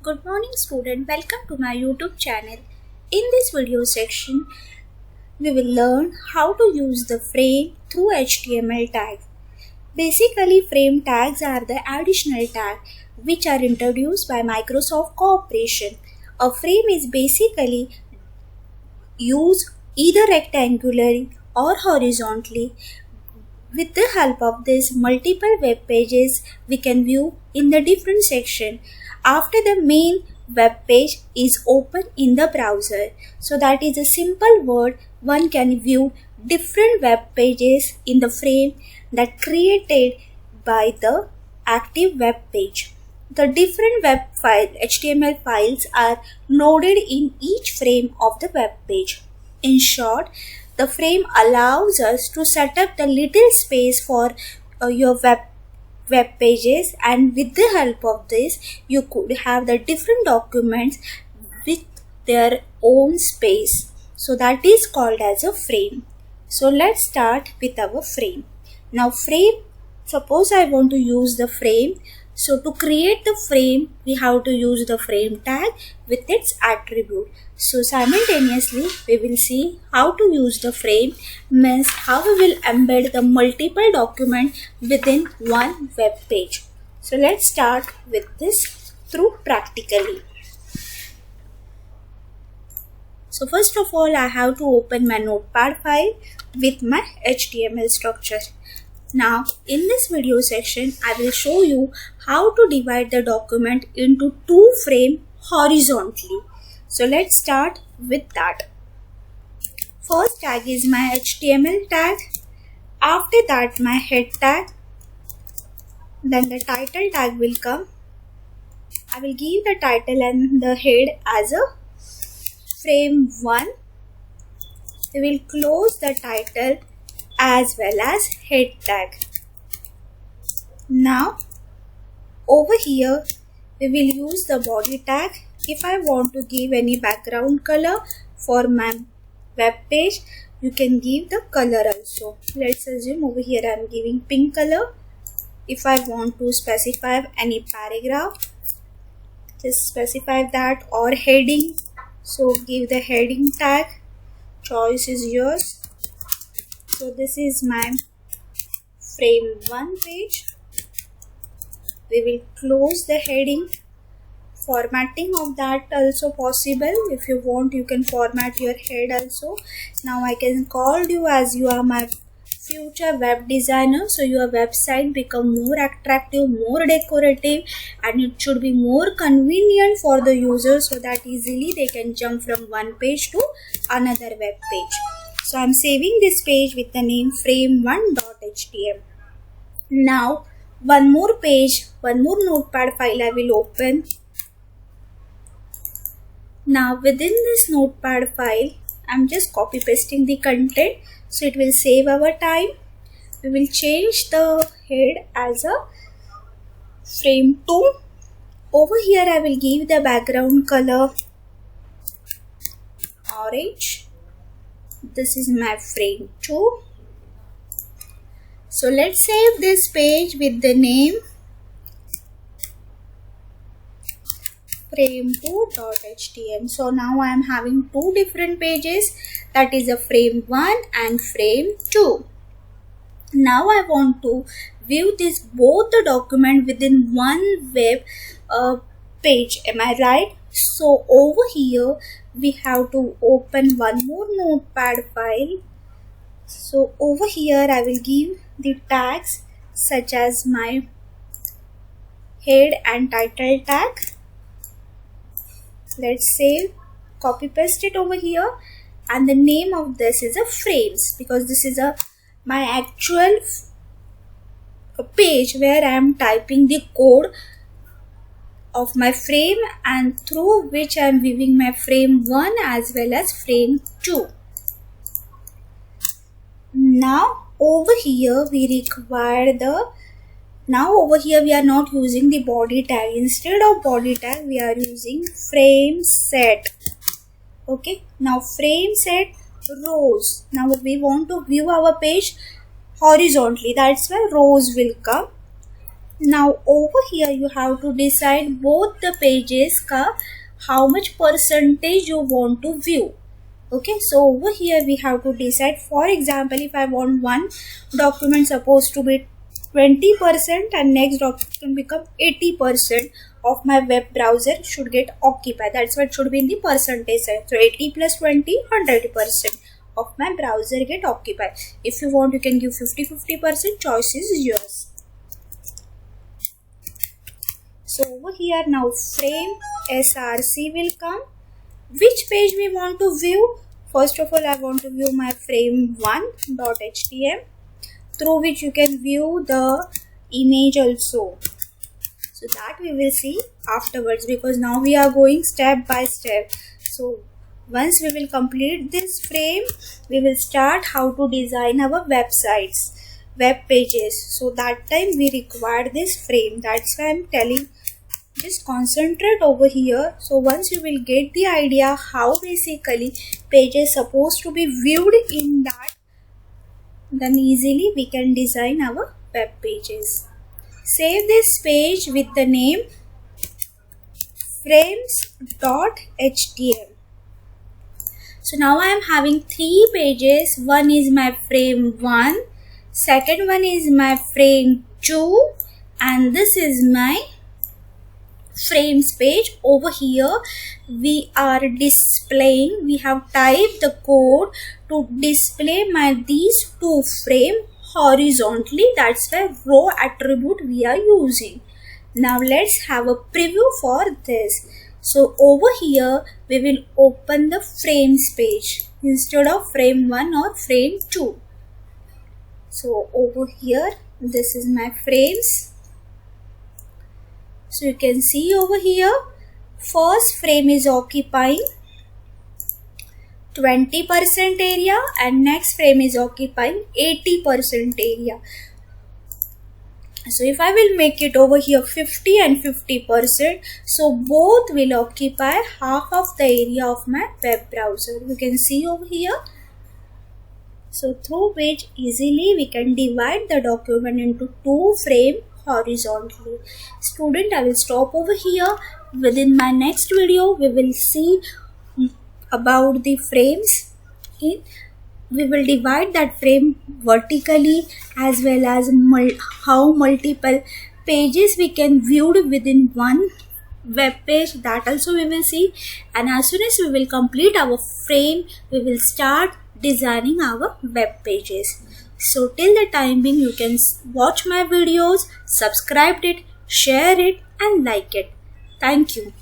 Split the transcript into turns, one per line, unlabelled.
Good morning student, welcome to my YouTube channel. In this video section, we will learn how to use the frame through HTML tag. Basically, frame tags are the additional tag which are introduced by Microsoft Corporation. A frame is basically used either rectangularly or horizontally. With the help of this, multiple web pages we can view in the different section after the main web page is open in the browser. So that is a simple word, one can view different web pages in the frame that created by the active web page. The different web file HTML files are loaded in each frame of the web page. In short, the frame allows us to set up the little space for your web pages, and with the help of this you could have the different documents with their own space. So that is called as a frame. So let's start with our frame. Now suppose I want to use the frame. So to create the frame, we have to use the frame tag with its attribute. So simultaneously, we will see how to use the frame, means how we will embed the multiple document within one web page. So let's start with this through practically. So first of all, I have to open my notepad file with my HTML structure. Now in this video section, I will show you how to divide the document into two frames horizontally. So let's start with that. First tag is my HTML tag. After that my head tag. Then the title tag will come. I will give the title and the head as a frame 1. We will close the title as well as head tag. Now over here we will use the body tag. If I want to give any background color for my web page, you can give the color also. Let's assume over here I am giving pink color. If I want to specify any paragraph, just specify that, or heading, so give the heading tag. Choice is yours. So this is my frame 1 page. We will close the heading. Formatting of that also possible. If you want, you can format your head also. Now I can call you as you are my future web designer, so your website become more attractive, more decorative, and it should be more convenient for the user so that easily they can jump from one page to another web page. So I'm saving this page with the name frame1.html. Now one more page, one more notepad file I will open. Now within this notepad file, I'm just copy pasting the content so it will save our time. We will change the head as a frame 2. Over here I will give the background color orange. This is my frame 2. So let's save this page with the name frame2.html. So now I am having two different pages, that is a frame 1 and frame 2. Now I want to view this both the document within one web page. Am I right? So over here we have to open one more notepad file. So over here I will give the tags such as my head and title tag. Let's save, copy paste it over here, and the name of this is a frames, because this is my actual page where I am typing the code of my frame and through which I am viewing my frame 1 as well as frame 2. Now over here we require over here we are not using the body tag. Instead of body tag we are using frame set. Okay, now frame set rows. Now we want to view our page horizontally, that's why rows will come. Now over here you have to decide both the pages ka how much percentage you want to view. Okay, so over here we have to decide. For example, if I want one document supposed to be 20% and next document become 80% of my web browser should get occupied. That's what should be in the percentage side. So 80 plus 20, 100% of my browser get occupied. If you want, you can give 50-50%. Choice is yours. So over here now frame src will come. Which page we want to view? First of all, I want to view my frame1.htm, through which you can view the image also. So that we will see afterwards, because now we are going step by step. So once we will complete this frame, we will start how to design our websites, web pages. So that time we require this frame. That's why I'm telling, just concentrate over here. So once you will get the idea how basically page is supposed to be viewed in that, then easily we can design our web pages. Save this page with the name frames.htm. So now I am having 3 pages. One is my frame 1, second one is my frame 2, and this is my frames page. Over here we are displaying, we have typed the code to display these 2 frame horizontally. That's why row attribute we are using. Now let's have a preview for this. So over here we will open the frames page instead of frame 1 or frame 2. So over here this is my frames. So you can see over here, first frame is occupying 20% area and next frame is occupying 80% area. So if I will make it over here 50 and 50%, so both will occupy half of the area of my web browser. You can see over here. So through which easily we can divide the document into 2 frames horizontally. Student, I will stop over here. Within my next video we will see about the frames. We will divide that frame vertically, as well as how multiple pages we can view within one web page. That also we will see. And as soon as we will complete our frame, we will start designing our web pages. So till the time being, you can watch my videos, subscribe it, share it and like it. Thank you.